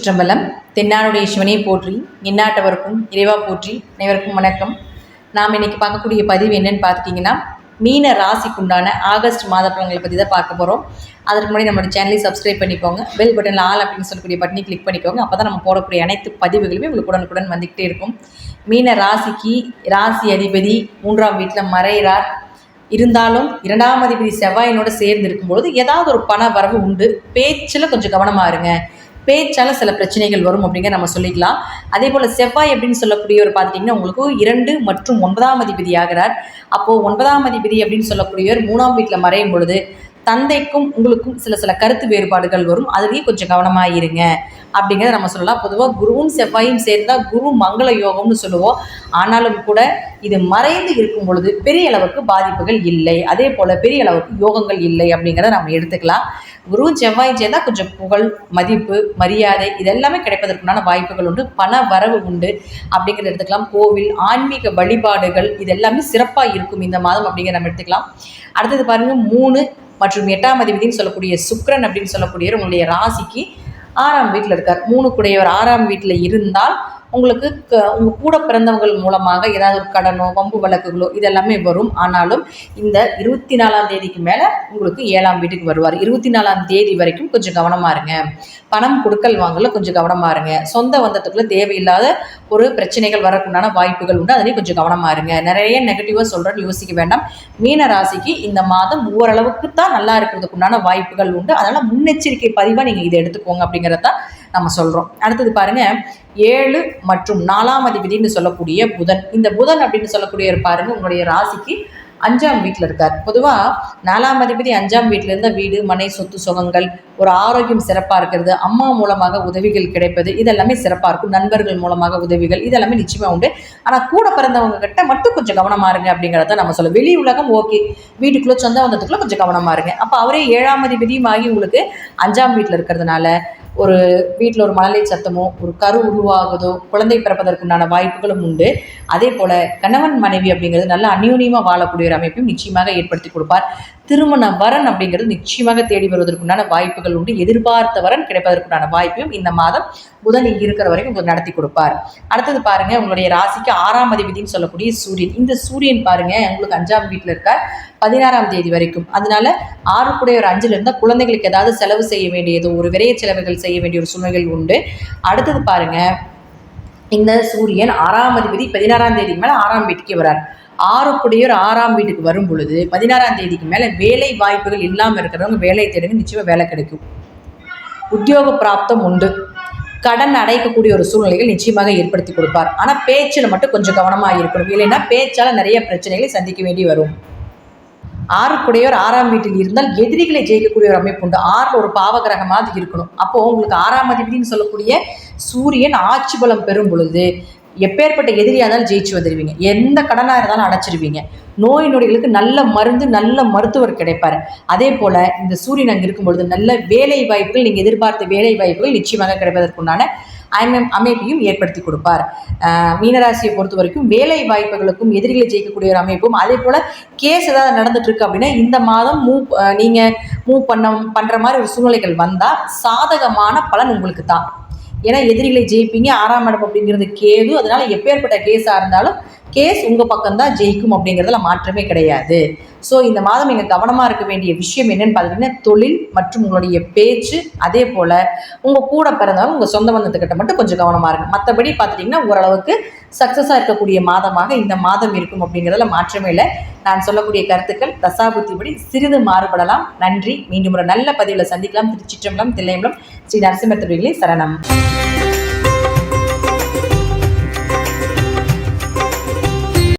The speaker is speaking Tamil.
திருச்சிற்றம்பலம். தென்னாடுடைய சிவனை போற்றி, எந்நாட்டவருக்கும் இறைவா போற்றி. அனைவருக்கும் வணக்கம். நாம் இன்னைக்கு பார்க்கக்கூடிய பதிவு என்னன்னு பார்த்துட்டிங்கன்னா, மீன ராசிக்குண்டான ஆகஸ்ட் மாத பலன்களை பற்றி தான் பார்க்க போகிறோம். அதற்கு முன்னாடி நம்மளோட சேனலை சப்ஸ்கிரைப் பண்ணிக்கோங்க. பெல் பட்டனில் ஆல் அப்படின்னு சொல்லக்கூடிய பட்டனை கிளிக் பண்ணிக்கோங்க. அப்போ தான் நம்ம போடக்கூடிய அனைத்து பதிவுகளுமே உங்களுக்கு உடனுக்குடன் வந்துக்கிட்டே இருக்கும். மீன ராசிக்கு ராசி அதிபதி 3ஆம் வீட்டில் மறைகிறார். இருந்தாலும் 2ஆம் அதிபதி செவ்வாயினோடு சேர்ந்து இருக்கும்பொழுது ஏதாவது ஒரு பண வரவு உண்டு. பேச்சில் கொஞ்சம் கவனமாக இருங்க. பேச்சால் சில பிரச்சனைகள் வரும் அப்படிங்கிற நம்ம சொல்லிக்கலாம். அதே போல் செவ்வாய் அப்படின்னு சொல்லக்கூடியவர் பார்த்துட்டிங்கன்னா உங்களுக்கு 2 மற்றும் 9ஆம் அதிபதி ஆகிறார். அப்போது 9ஆம் அதிபதி அப்படின்னு சொல்லக்கூடியவர் 3ஆம் வீட்டில் மறையும் பொழுது தந்தைக்கும் உங்களுக்கும் சில கருத்து வேறுபாடுகள் வரும். அதுலேயும் கொஞ்சம் கவனமாக இருங்க அப்படிங்கிறத நம்ம சொல்லலாம். பொதுவாக குருவும் செவ்வாயும் சேர்ந்தால் குரு மங்கள யோகம்னு சொல்லுவோம். ஆனாலும் கூட இது மறைந்து இருக்கும் பொழுது பெரிய அளவுக்கு பாதிப்புகள் இல்லை, அதே போல் பெரிய அளவுக்கு யோகங்கள் இல்லை அப்படிங்கிறத நம்ம எடுத்துக்கலாம். குருவும் செவ்வாயும் சேர்ந்தால் கொஞ்சம் புகழ், மதிப்பு, மரியாதை இதெல்லாமே கிடைப்பதற்குண்டான வாய்ப்புகள் உண்டு. பண வரவு உண்டு அப்படிங்கிறத எடுத்துக்கலாம். கோவில், ஆன்மீக வழிபாடுகள் இதெல்லாமே சிறப்பாக இருக்கும் இந்த மாதம் அப்படிங்கிற நம்ம எடுத்துக்கலாம். அடுத்தது பாருங்கள், 3 மற்றும் 8ஆம் அதிபதினு சொல்லக்கூடிய சுக்கிரன் அப்படின்னு சொல்லக்கூடியவர் உங்களுடைய ராசிக்கு 6ஆம் வீட்டில் இருக்கார். 3 கூடையவர் 6ஆம் வீட்டில் இருந்தால் உங்களுக்கு உங்கள் கூட பிறந்தவங்கள் மூலமாக ஏதாவது ஒரு கடனோ வம்பு வழக்குகளோ இதெல்லாமே வரும். ஆனாலும் இந்த 24ஆம் தேதிக்கு மேலே உங்களுக்கு 7ஆம் வீட்டுக்கு வருவார். 24ஆம் தேதி வரைக்கும் கொஞ்சம் கவனமாக இருங்க. பணம் கொடுக்கல் வாங்கல கொஞ்சம் கவனமாக இருங்க. சொந்த பந்தத்துக்குள்ளே தேவையில்லாத ஒரு பிரச்சனைகள் வரக்குண்டான வாய்ப்புகள் உண்டு. அதுலேயும் கொஞ்சம் கவனமாக இருங்க. நிறைய நெகட்டிவாக சொல்கிறேன்னு யோசிக்க வேண்டாம். மீன ராசிக்கு இந்த மாதம் ஓரளவுக்கு தான் நல்லா இருக்கிறதுக்குண்டான வாய்ப்புகள் உண்டு. அதனால் முன்னெச்சரிக்கை பதிவாக நீங்கள் இதை எடுத்துக்கோங்க அப்படிங்கிறத நம்ம சொல்கிறோம். அடுத்தது பாருங்கள், 7 மற்றும் 4ஆம் அதிபதினு சொல்லக்கூடிய புதன். இந்த புதன் அப்படின்னு சொல்லக்கூடிய பாருங்கள் உங்களுடைய ராசிக்கு 5ஆம் வீட்டில் இருக்கார். பொதுவாக 4ஆம் அதிபதி 5ஆம் வீட்டில் இருந்தால் வீடு, மனை, சொத்து, சுகங்கள், ஒரு ஆரோக்கியம் சிறப்பாக இருக்கிறது, அம்மா மூலமாக உதவிகள் கிடைப்பது இதெல்லாமே சிறப்பாக இருக்கும். நண்பர்கள் மூலமாக உதவிகள் இதெல்லாமே நிச்சயமாக உண்டு. ஆனால் கூட பிறந்தவங்க கிட்ட மட்டும் கொஞ்சம் கவனமாக இருங்க அப்படிங்கிறத நம்ம சொல்லுவோம். வெளி உலகம் ஓகே, வீட்டுக்குள்ளே சொந்த வந்ததுக்குள்ளே கொஞ்சம் கவனமாக இருங்க. அப்போ அவரே 7ஆம் அதிபதியும் ஆகி உங்களுக்கு 5ஆம் வீட்டில் இருக்கிறதுனால ஒரு வீட்டில் ஒரு மழலை சத்தமோ, ஒரு கரு உருவாகுதோ, குழந்தை பிறப்பதற்குண்டான வாய்ப்புகளும் உண்டு. அதே போல் கணவன் மனைவி அப்படிங்கிறது நல்ல அந்யோன்யமாக வாழக்கூடிய ஒரு அமைப்பையும் நிச்சயமாக ஏற்படுத்தி கொடுப்பார். திருமண வரன் அப்படிங்கிறது நிச்சயமாக தேடி வருவதற்குண்டான வாய்ப்புகள் உண்டு. எதிர்பார்த்த வரன் கிடைப்பதற்குண்டான வாய்ப்பையும் இந்த மாதம் புதன் இங்கே இருக்கிற வரைக்கும் உங்களுக்கு நடத்தி கொடுப்பார். அடுத்தது பாருங்கள், உங்களுடைய ராசிக்கு 6ஆம் அதிபதினு சொல்லக்கூடிய சூரியன். இந்த சூரியன் பாருங்கள் உங்களுக்கு 5ஆம் வீட்டில் இருக்கார் 16ஆம் தேதி வரைக்கும். அதனால 6 கூடைய ஒரு 5ல் இருந்தால் குழந்தைகளுக்கு ஏதாவது செலவு செய்ய வேண்டியது, ஒரு விரைய செலவுகள் செய்ய வேண்டிய ஒரு சூழ்நிலைகள் உண்டு. அடுத்தது பாருங்கள், இந்த சூரியன் 6ஆம் அதிபதி 16ஆம் தேதிக்கு மேலே 6ஆம் வீட்டுக்கே வரார். 6 கூடையோர் 6ஆம் வீட்டுக்கு வரும் பொழுது 16ஆம் தேதிக்கு மேலே வேலை வாய்ப்புகள் இல்லாமல் இருக்கிறவங்க வேலை தேடுங்க, நிச்சயமாக வேலை கிடைக்கும். உத்தியோக பிராப்தம் உண்டு. கடன் அடைக்கக்கூடிய ஒரு சூழ்நிலைகள் நிச்சயமாக ஏற்படுத்தி கொடுப்பார். ஆனால் பேச்சில் மட்டும் கொஞ்சம் கவனமாக இருக்கணும். இல்லைன்னா பேச்சால் நிறைய பிரச்சனைகளை சந்திக்க வேண்டி வரும். 6 கூடையோர் 6ஆம் வீட்டில் இருந்தால் எதிரிகளை ஜெயிக்கக்கூடிய ஒரு அமைப்பு உண்டு. 6 ஒரு பாவகிரகமாக இருக்கணும். அப்போது உங்களுக்கு 6ஆம் அதிபதினு சொல்லக்கூடிய சூரியன் ஆட்சி பலம் பெறும் பொழுது எப்பேற்பட்ட எதிரியாக இருந்தாலும் ஜெயிச்சு வந்துடுவீங்க. எந்த கடனாக இருந்தாலும் அடைச்சிருவீங்க. நோய் நொடிகளுக்கு நல்ல மருந்து, நல்ல மருத்துவர் கிடைப்பார். அதே போல் இந்த சூரியன் அங்கே இருக்கும் பொழுது நல்ல வேலை வாய்ப்புகள், நீங்கள் எதிர்பார்த்த வேலை வாய்ப்புகள் நிச்சயமாக கிடைப்பதற்குண்டான அமைப்பையும் ஏற்படுத்தி கொடுப்பார். மீனராசியை பொறுத்த வரைக்கும் வேலை வாய்ப்புகளுக்கும் எதிரிகளை ஜெயிக்கக்கூடிய ஒரு அமைப்பும், அதே போல் கேஸ் ஏதாவது நடந்துட்டுருக்கு அப்படின்னா இந்த மாதம் நீங்கள் மூவ் பண்ணுற மாதிரி ஒரு சூழ்நிலைகள் வந்தால் சாதகமான பலன் உங்களுக்கு தான். ஏன்னா எதிரிகளை ஜெயிப்பீங்க. 6ஆம் இடம் அப்படிங்கிறது கேது. அதனால் எப்பேற்பட்ட கேஸாக இருந்தாலும் கேஸ் உங்கள் பக்கம்தான் ஜெயிக்கும் அப்படிங்கிறதுல மாற்றமே கிடையாது. ஸோ இந்த மாதம் நீங்கள் கவனமாக இருக்க வேண்டிய விஷயம் என்னென்னு பார்த்தீங்கன்னா, தொழில் மற்றும் உங்களுடைய பேச்சு, அதே போல் உங்கள் கூட பிறந்தவங்க உங்கள் சொந்த பந்தத்துக்கிட்ட மட்டும் கொஞ்சம் கவனமாக இருக்கும். மற்றபடி பார்த்துட்டிங்கன்னா ஓரளவுக்கு சக்ஸஸாக இருக்கக்கூடிய மாதமாக இந்த மாதம் இருக்கும் அப்படிங்கிறதுல மாற்றமே இல்லை. நான் சொல்லக்கூடிய கருத்துக்கள் தசாபுத்திப்படி சிறிது மாறுபடலாம். நன்றி. மீண்டும் ஒரு நல்ல பதிவில் சந்திக்கலாம். திருச்சிற்றம்பலம், தில்லையம்பலம், ஸ்ரீ நரசிம்மர் திருவிகளே சரணம்.